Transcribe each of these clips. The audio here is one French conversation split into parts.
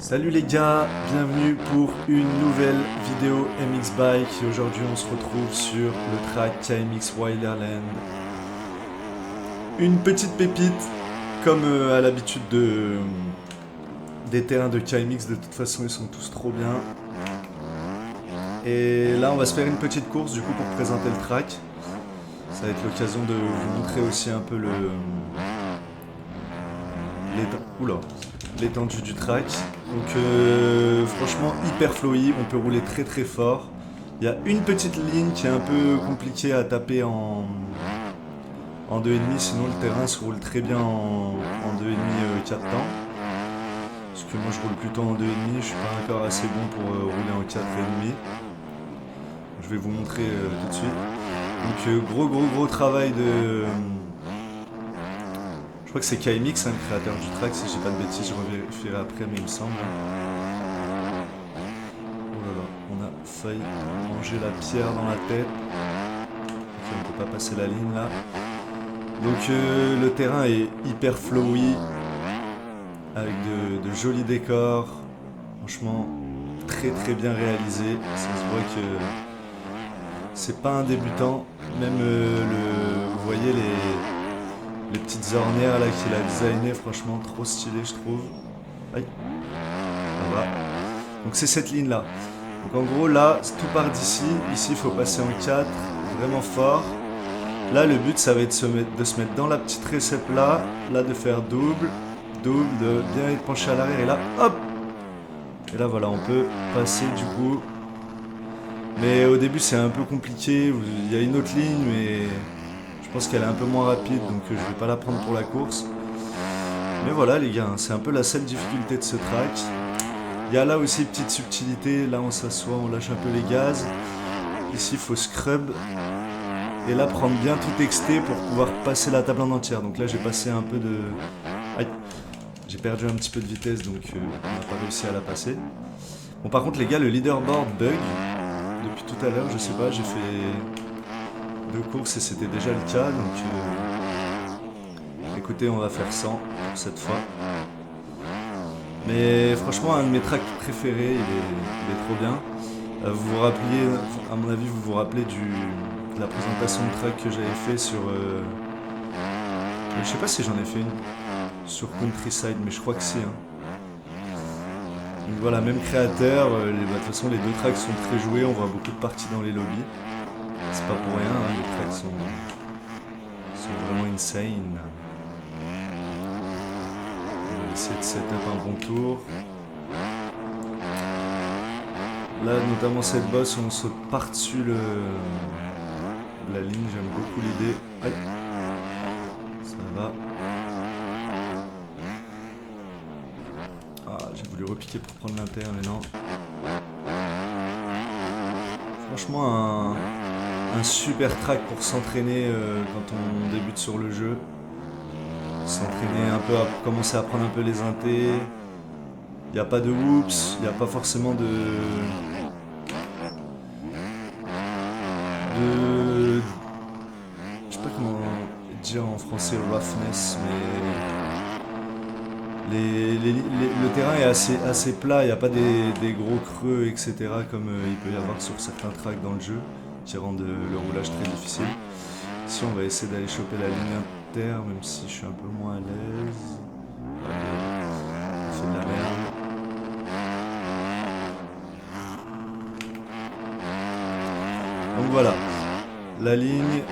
Salut les gars, bienvenue pour une nouvelle vidéo MX Bike et aujourd'hui on se retrouve sur le track KMX Wildland. Une petite pépite comme à l'habitude des terrains de KMX, de toute façon ils sont tous trop bien. Et là on va se faire une petite course du coup pour présenter le track. Ça va être l'occasion de vous montrer aussi un peu l'étendue du track. Donc franchement hyper flowy, on peut rouler très très fort. Il y a une petite ligne qui est un peu compliquée à taper en 2,5, sinon le terrain se roule très bien en 2,5 4 temps. Parce que moi je roule plutôt en 2,5, je suis pas encore assez bon pour rouler en 4,5. Je vais vous montrer tout de suite. Donc gros travail de... Je crois que c'est KMX, hein, le créateur du track, si j'ai pas de bêtises, je revérifierai après, mais il me semble. Oh là là, on a failli manger la pierre dans la tête. Ok, on peut pas passer la ligne là. Donc le terrain est hyper flowy, avec de jolis décors. Franchement, très bien réalisé. Ça se voit que c'est pas un débutant. Même vous voyez les petites ornières là qu'il a designées, franchement trop stylé je trouve. Aïe. Voilà. Donc c'est cette ligne là. Donc en gros là tout part d'ici. Ici il faut passer en 4 vraiment fort. Là le but ça va être de se mettre dans la petite récep là. Là de faire double, de bien être penché à l'arrière et là hop. Et là voilà on peut passer du coup. Mais au début c'est un peu compliqué. Il y a une autre ligne mais... Je pense qu'elle est un peu moins rapide, donc je vais pas la prendre pour la course. Mais voilà les gars, c'est un peu la seule difficulté de ce track. Il y a là aussi petite subtilité, là on s'assoit, on lâche un peu les gaz. Ici il faut scrub. Et là prendre bien tout exté pour pouvoir passer la table en entière. Donc là j'ai passé un peu de... Aïe. J'ai perdu un petit peu de vitesse, donc on n'a pas réussi à la passer. Bon par contre les gars, le leaderboard bug. Depuis tout à l'heure, je sais pas, j'ai fait... de course et c'était déjà le cas, donc écoutez, on va faire 100 pour cette fois. Mais franchement un de mes tracks préférés, il est trop bien. Vous vous rappeliez, à mon avis vous vous rappelez de la présentation de track que j'avais fait sur je sais pas si j'en ai fait une sur Countryside, mais je crois que si hein. Donc voilà, même créateur, de toute façon les deux tracks sont très joués, on voit beaucoup de parties dans les lobbies. C'est pas pour rien, hein, les tracks sont vraiment insane. On va essayer de setup un bon tour. Là, notamment cette bosse, on saute par-dessus la ligne, j'aime beaucoup l'idée. Aïe. Ça va. Ah, j'ai voulu repiquer pour prendre l'inter, mais non. Franchement, un super track pour s'entraîner quand on débute sur le jeu. S'entraîner un peu, à commencer à prendre un peu les intés. Il n'y a pas de whoops, il n'y a pas forcément de... Je sais pas comment dire en français roughness, mais... le terrain est assez plat, il n'y a pas des gros creux, etc. comme il peut y avoir sur certains tracks dans le jeu, qui rendent le roulage très difficile. Ici on va essayer d'aller choper la ligne inter, même si je suis un peu moins à l'aise. C'est de la merde. Donc voilà, la ligne,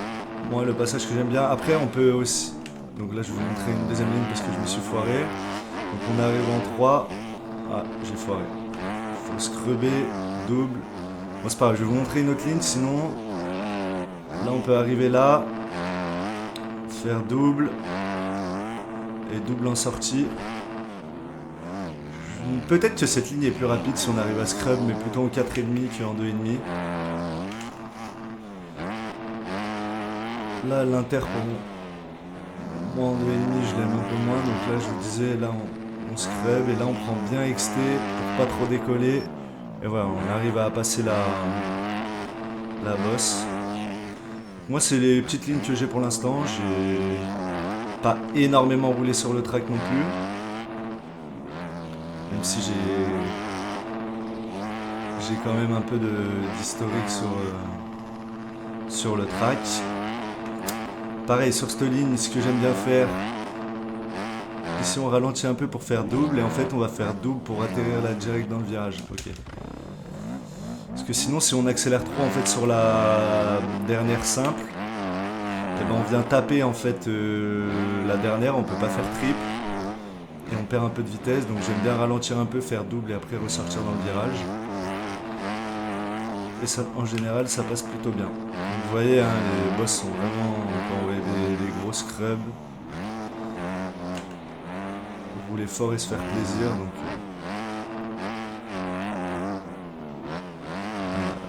moi le passage que j'aime bien. Après on peut aussi, donc là je vais vous montrer une deuxième ligne parce que je me suis foiré. Donc on arrive en 3. Ah, j'ai foiré. Faut scrubber, double. Bon c'est pas grave, je vais vous montrer une autre ligne, sinon... Là on peut arriver là. Faire double. Et double en sortie. Peut-être que cette ligne est plus rapide si on arrive à scrub, mais plutôt en 4,5 qu'en 2,5. Là l'inter pour moi en 2,5 je l'aime un peu moins, donc là je vous disais, là on scrub et là on prend bien exté pour pas trop décoller. Et voilà, on arrive à passer la bosse. Moi c'est les petites lignes que j'ai pour l'instant, j'ai pas énormément roulé sur le track non plus. Même si j'ai quand même un peu d'historique sur le track. Pareil, sur cette ligne, ce que j'aime bien faire, ici on ralentit un peu pour faire double, et en fait on va faire double pour atterrir là direct dans le virage. Ok. Parce que sinon, si on accélère trop en fait sur la dernière simple, et ben on vient taper en fait la dernière, on peut pas faire triple et on perd un peu de vitesse. Donc j'aime bien ralentir un peu, faire double et après ressortir dans le virage. Et ça, en général, ça passe plutôt bien. Donc, vous voyez, hein, les boss sont vraiment quand on voit des gros scrubs. Vous voulez fort et se faire plaisir, donc.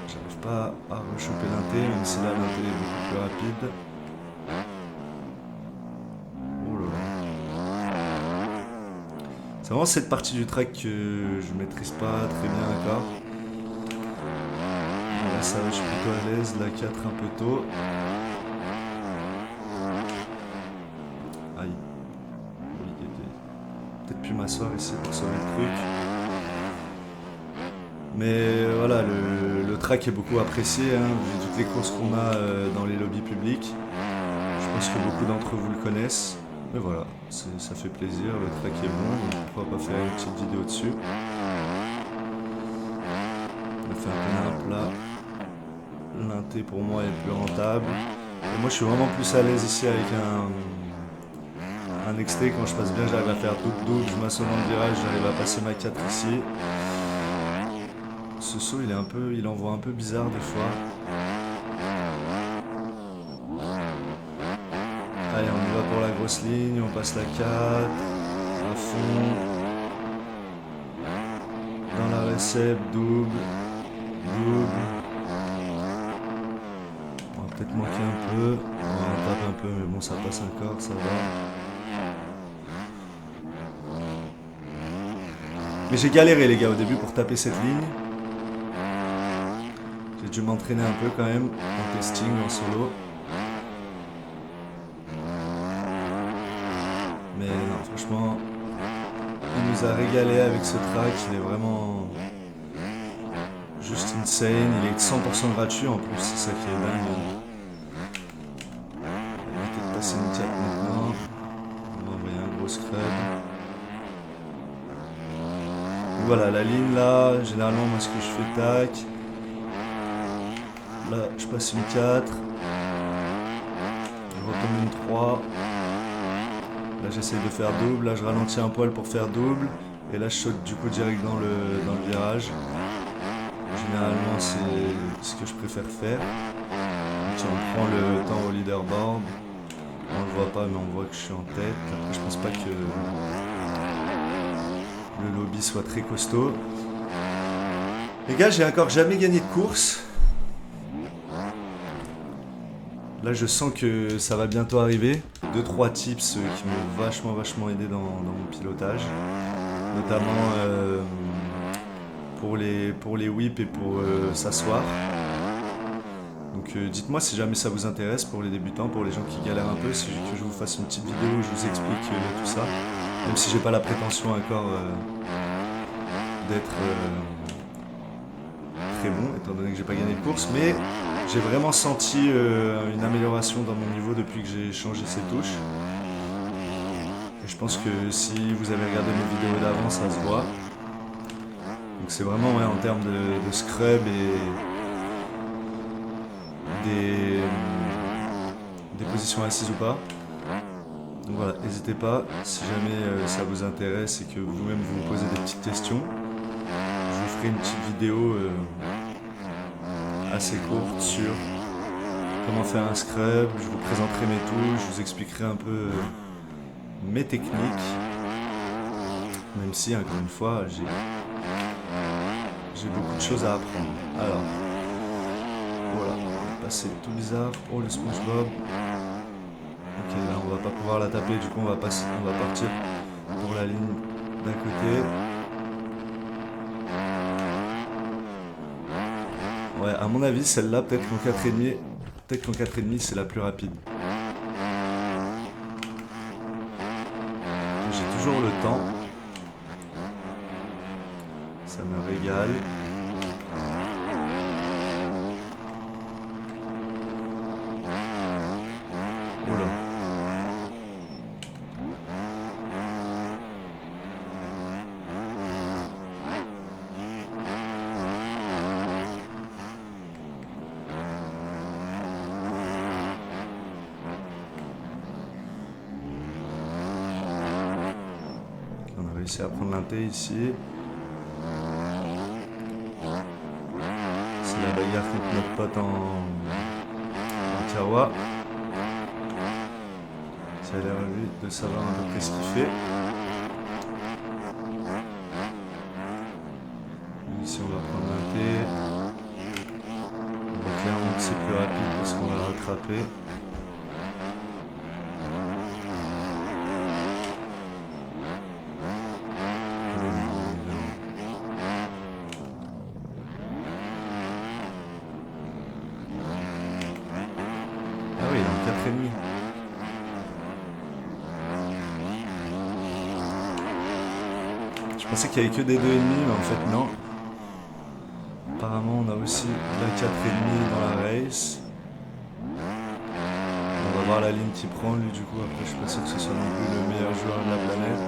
J'arrive pas à rechoper l'inté, même si là l'inté est beaucoup plus rapide. Oh là là. C'est vraiment cette partie du track que je maîtrise pas très bien encore. Là ça va, je suis plutôt à l'aise, la 4 un peu tôt. Aïe. Oui, peut-être plus m'asseoir ici pour sauver le truc. Mais voilà, le track est beaucoup apprécié, hein, vu toutes les courses qu'on a dans les lobbies publics. Je pense que beaucoup d'entre vous le connaissent. Mais voilà, ça fait plaisir, le track est bon, donc pourquoi pas faire une petite vidéo dessus. On a fait un peu plat. L'inté pour moi est plus rentable. Et moi je suis vraiment plus à l'aise ici avec un XT. Quand je passe bien, j'arrive à faire double-double, je m'assois dans le virage, j'arrive à passer ma 4 ici. Ce saut il envoie un peu bizarre des fois. Allez, on y va pour la grosse ligne, on passe la 4 à fond. Dans la récep, double. On va peut-être manquer un peu. On tape un peu, mais bon, ça passe encore, ça va. Mais j'ai galéré les gars au début pour taper cette ligne. J'ai dû m'entraîner un peu quand même en testing, en solo. Mais non, franchement, il nous a régalé avec ce track. Il est vraiment juste insane. Il est 100% gratuit en plus, c'est ça qui est dingue. On va peut-être passer une 4 maintenant. On va envoyer un gros scrub. Voilà, la ligne là, généralement moi ce que je fais, tac. Là, je passe une 4. Je retombe une 3. Là, j'essaye de faire double. Là, je ralentis un poil pour faire double. Et là, je saute du coup direct dans le virage. Généralement, c'est ce que je préfère faire. Donc, si on prend le temps au leaderboard, on le voit pas, mais on voit que je suis en tête. Après, je pense pas que le lobby soit très costaud. Les gars, j'ai encore jamais gagné de course. Là, je sens que ça va bientôt arriver. 2-3 tips qui m'ont vachement aidé dans mon pilotage. Notamment pour les whips et pour s'asseoir. Donc dites-moi si jamais ça vous intéresse pour les débutants, pour les gens qui galèrent un peu, si que je vous fasse une petite vidéo où je vous explique tout ça. Même si j'ai pas la prétention encore d'être très bon, étant donné que j'ai pas gagné de course, mais j'ai vraiment senti une amélioration dans mon niveau depuis que j'ai changé ces touches. Et je pense que si vous avez regardé mes vidéos d'avant, ça se voit. Donc c'est vraiment ouais, en termes de scrub et des positions assises ou pas. Donc voilà, n'hésitez pas, si jamais ça vous intéresse et que vous-même vous me posez des petites questions, je vous ferai une petite vidéo assez courte sur comment faire un scrub, je vous présenterai mes touches, je vous expliquerai un peu mes techniques, même si encore une fois j'ai beaucoup de choses à apprendre. Alors, voilà, on va passer tout bizarre. Oh le SpongeBob. Ok, là on va pas pouvoir la taper, du coup on va partir pour la ligne d'à côté. Ouais, à mon avis, celle-là, peut-être qu'en 4,5, c'est la plus rapide. J'ai toujours le temps. Ça me régale. Oula. On a réussi à prendre l'inté ici. C'est la bagarre contre notre pote en Kawa. Ça a l'air lui de savoir un peu ce qu'il fait. Ici on va prendre l'inté. On va clairement que c'est plus rapide parce qu'on va le rattraper. Ah oui, il est en 4,5. Je pensais qu'il n'y avait que des 2,5, mais en fait non. Apparemment on a aussi la 4,5 dans la race. On va voir la ligne qu'il prend lui du coup. Après je suis pas sûr que ce soit non plus le meilleur joueur de la planète.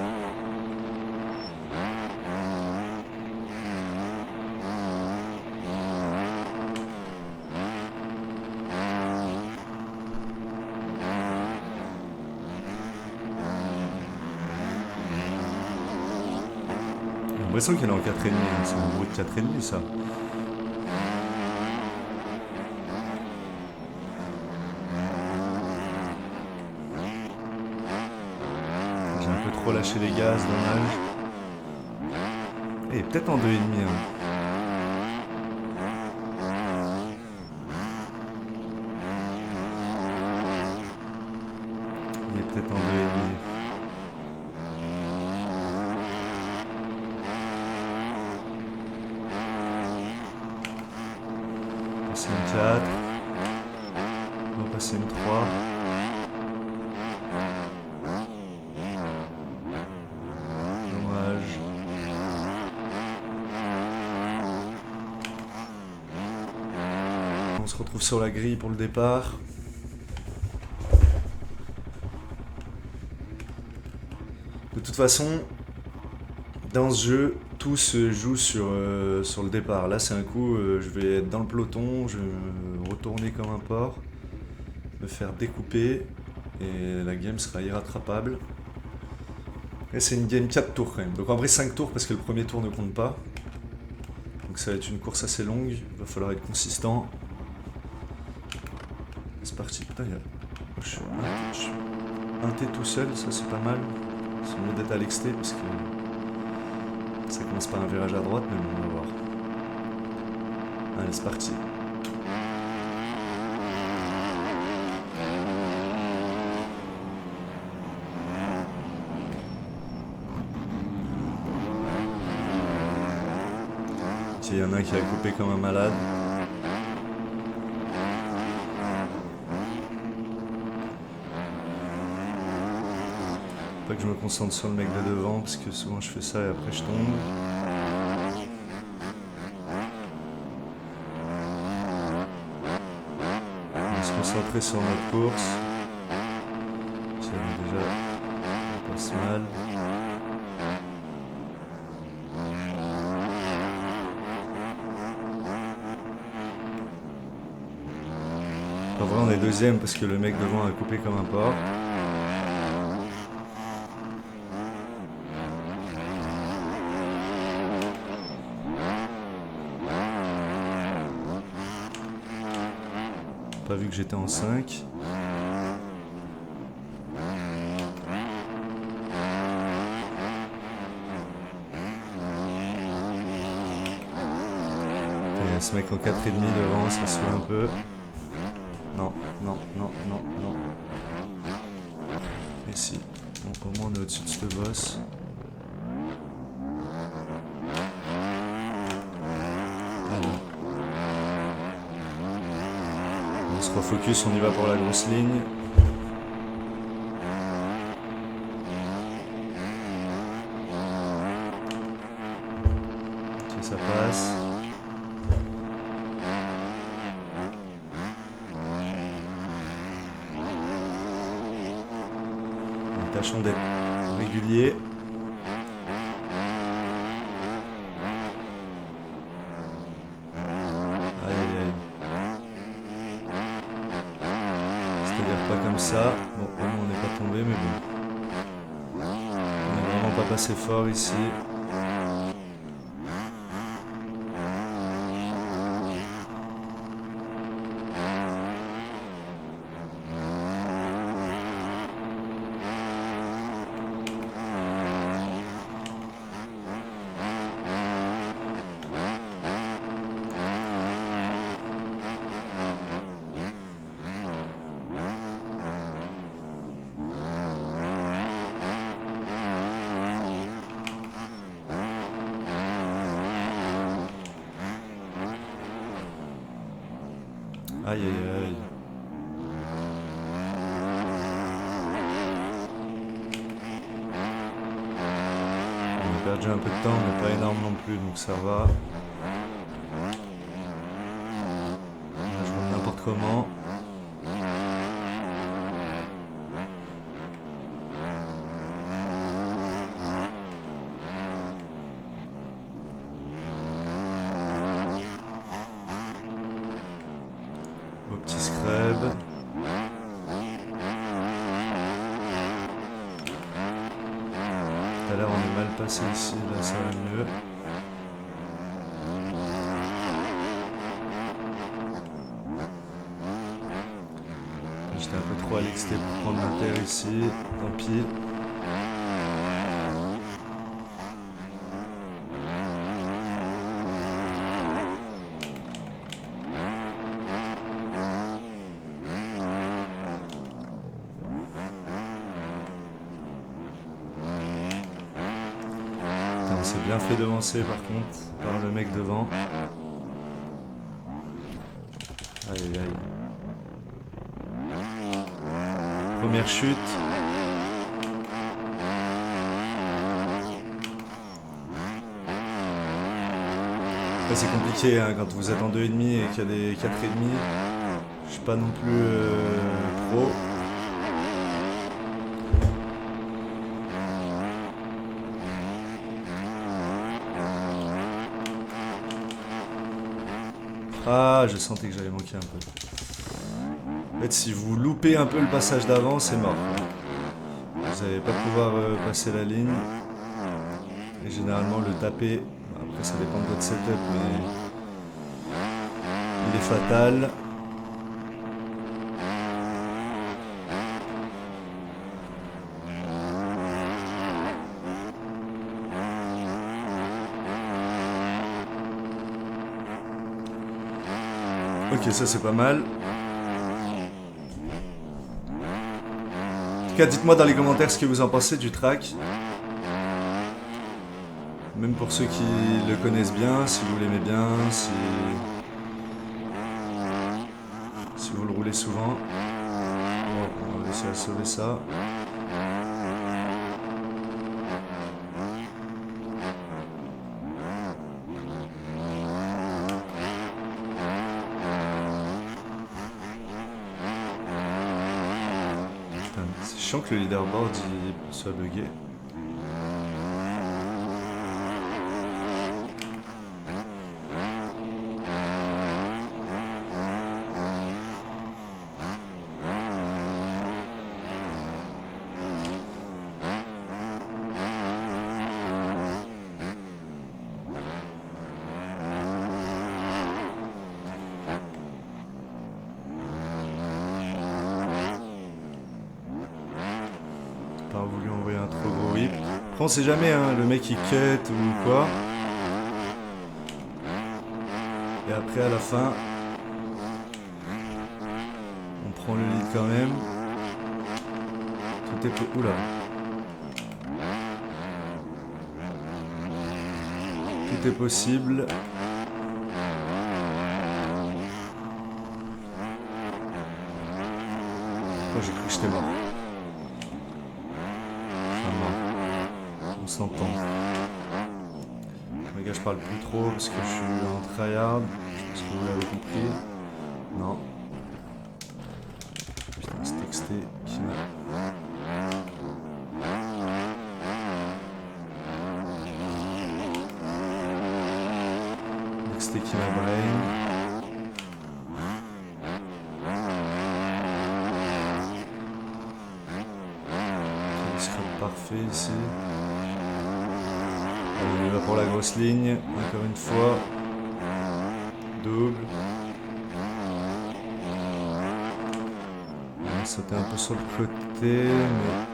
J'ai l'impression qu'elle est en 4,5, hein. C'est un bruit de 4,5 ça. J'ai un peu trop lâché les gaz, dommage. Et peut-être en 2,5. Hein. Il est peut-être en 2,5. Passer une 4. On va passer une 3. Dommage. On se retrouve sur la grille pour le départ. De toute façon, dans ce jeu, tout se joue sur le départ. Là, c'est un coup, je vais être dans le peloton, je vais me retourner comme un porc, me faire découper, et la game sera irrattrapable. Et c'est une game 4 tours quand même. Donc en vrai 5 tours parce que le premier tour ne compte pas. Donc ça va être une course assez longue, il va falloir être consistant. C'est parti, putain, je suis un T tout seul, ça c'est pas mal. C'est mieux d'être à l'exté parce que ça commence par un virage à droite, mais bon, on va voir. Allez, c'est parti. Il y en a un qui a coupé comme un malade. Pas que je me concentre sur le mec de devant parce que souvent je fais ça et après je tombe. On va se concentrer sur notre course. Ça déjà on passe mal. En vrai on est deuxième parce que le mec devant a coupé comme un porc. Pas vu que j'étais en 5. Et ce mec en 4,5 devant, ça se fait un peu. Non, non, non, non, non. Et si, bon, au moins on est au-dessus de ce boss. On se refocus, on y va pour la grosse ligne. Ok, ça passe. Tâchons d'être réguliers. Aïe aïe aïe. C'est-à-dire pas comme ça. Bon, au moins on n'est pas tombé, mais bon. On n'est vraiment pas passé fort ici. Aïe aïe aïe. On a perdu un peu de temps, mais pas énorme non plus, donc ça va. Là, je roule n'importe comment. Au petit scrub. Tout à l'heure on est mal passé ici, là ça va mieux. J'étais un peu trop à l'exté pour prendre l'inter ici, tant pis. On s'est bien fait devancer par contre par le mec devant. Aïe aïe aïe. Première chute. Après c'est compliqué hein, quand vous êtes en 2,5 et qu'il y a des 4,5. Je suis pas non plus pro. Ah, je sentais que j'allais manquer un peu. En fait, si vous loupez un peu le passage d'avant, c'est mort. Vous n'allez pas pouvoir passer la ligne. Et généralement, le taper, après ça dépend de votre setup, mais il est fatal. Ok, ça c'est pas mal. En tout cas, dites-moi dans les commentaires ce que vous en pensez du track. Même pour ceux qui le connaissent bien, si vous l'aimez bien, si vous le roulez souvent. Bon, on va essayer de sauver ça. C'est chiant que le leaderboard il soit bugué. Pas voulu envoyer un trop gros whip. Après on sait jamais hein, le mec il cut ou quoi. Et après à la fin on prend le lead quand même. Tout est peu. Oula. Tout est possible. Oh, j'ai cru que j'étais mort. On s'entend. Les gars, je parle plus trop parce que je suis en tryhard. Je pense que vous l'avez compris. Non. Putain, c'est texté qui m'a... Texté qui m'a brain. Il sera parfait ici. Allez, on y va pour la grosse ligne. Encore une fois. Double. On va sauter un peu sur le côté, mais...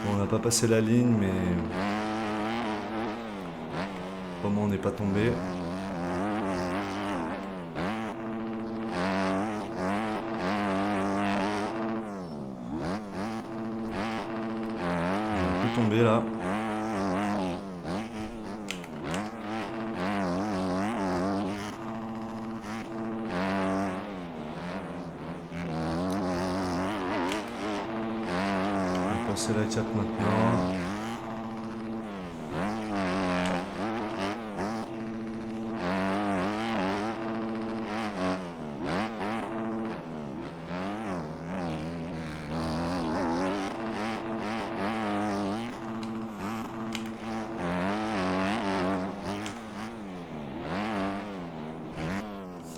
Bon, on n'a pas passé la ligne, mais... Au moment on n'est pas tombé. Tomber là. On va passer la 4 maintenant.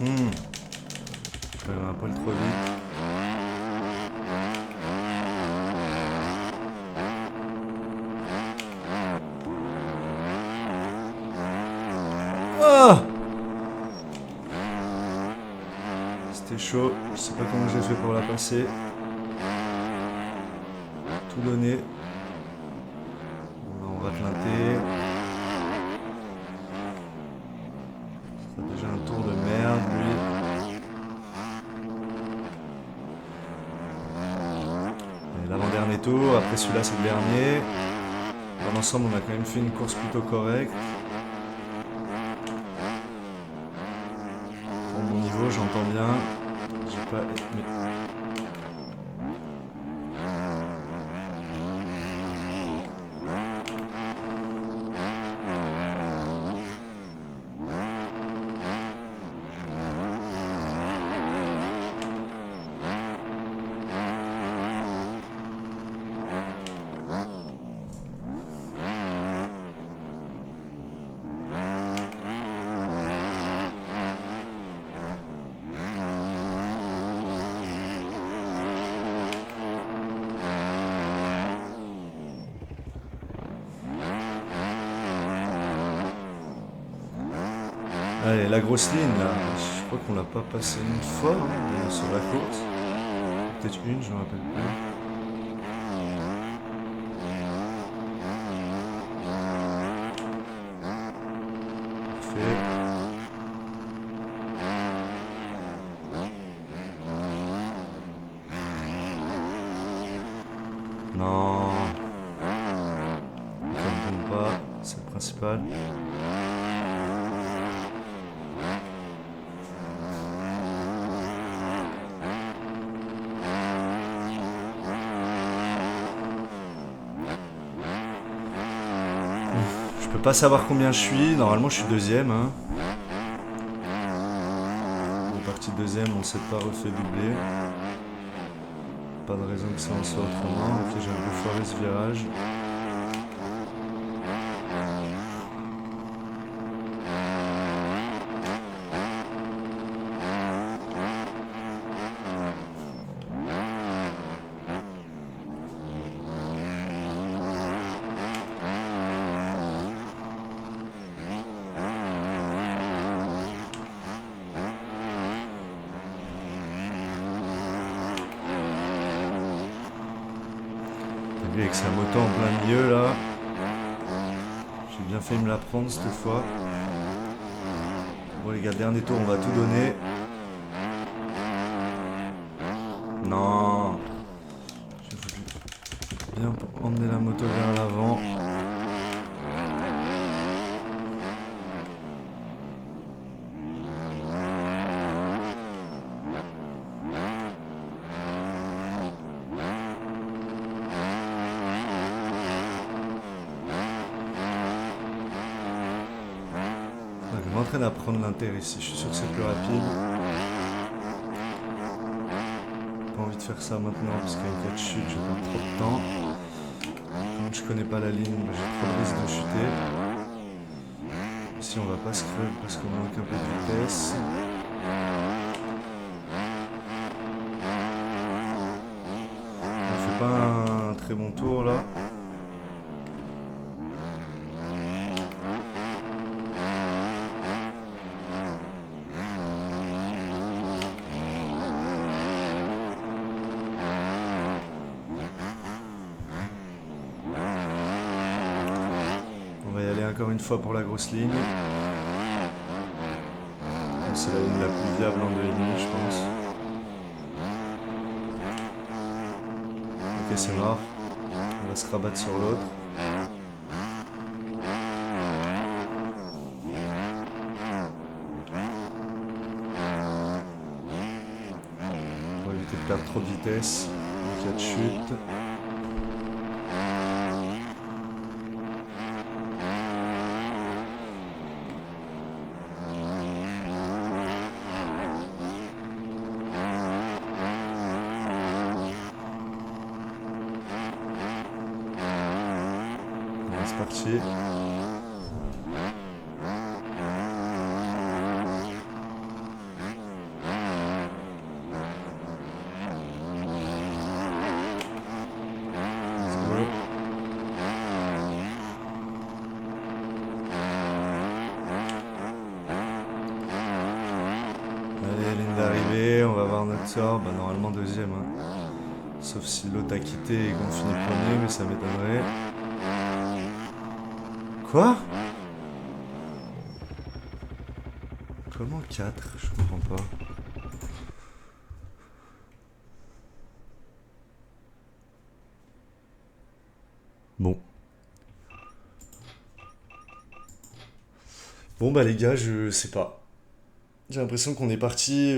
Je vais un poil trop vite. Ah! C'était chaud. Je sais pas comment j'ai fait pour la passer. Tout donné. Bon, là, on va planter. C'est déjà un tour de merde, lui. L'avant-dernier tour, après celui-là c'est le dernier. Dans l'ensemble on a quand même fait une course plutôt correcte. Pour mon niveau j'entends bien. J'ai pas... Allez, la grosse ligne là, je crois qu'on l'a pas passé une fois sur la course. Peut-être une, je me rappelle plus. Parfait. Non. Ça ne tombe pas, c'est le principal. Je peux pas savoir combien je suis, normalement je suis deuxième. Hein. On est parti deuxième, on s'est pas refait doubler. Pas de raison que ça en soit autrement. Ok, j'ai un peu foiré ce virage. Avec sa moto en plein milieu là. J'ai bien fait me la prendre cette fois. Bon les gars, dernier tour, on va tout donner. Non. J'ai voulu bien emmener la moto vers l'avant. m'entraîne à prendre l'inter ici. Je suis sûr que c'est plus rapide. Pas envie de faire ça maintenant parce qu'avec cas de chute, je perds trop de temps. Comme je connais pas la ligne, j'ai trop le risque de chuter. Ici, on va pas se crever parce qu'on manque un peu de vitesse. On fait pas un très bon tour là. On va y aller encore une fois pour la grosse ligne. C'est la ligne la plus viable en 2,5 je pense. Ok, c'est mort. On va se rabattre sur l'autre. Pour éviter de perdre trop de vitesse en cas de chute. C'est parti. Allez, ligne d'arrivée, on va voir notre sort. Bah, normalement deuxième. Hein. Sauf si l'autre a quitté et qu'on finit premier, mais ça m'étonnerait. Quoi? Comment 4? Je comprends pas. Bon. Bon bah les gars, je sais pas. J'ai l'impression qu'on est parti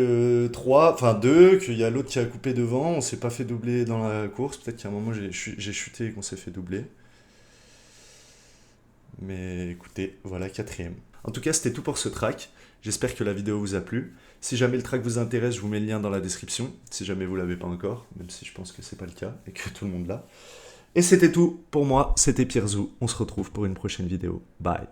3, enfin 2, qu'il y a l'autre qui a coupé devant, on s'est pas fait doubler dans la course. Peut-être qu'à un moment j'ai chuté et qu'on s'est fait doubler. Mais écoutez, voilà, 4ème. En tout cas, c'était tout pour ce track. J'espère que la vidéo vous a plu. Si jamais le track vous intéresse, je vous mets le lien dans la description. Si jamais vous l'avez pas encore, même si je pense que c'est pas le cas et que tout le monde l'a. Et c'était tout pour moi, c'était Pierre Zou. On se retrouve pour une prochaine vidéo. Bye.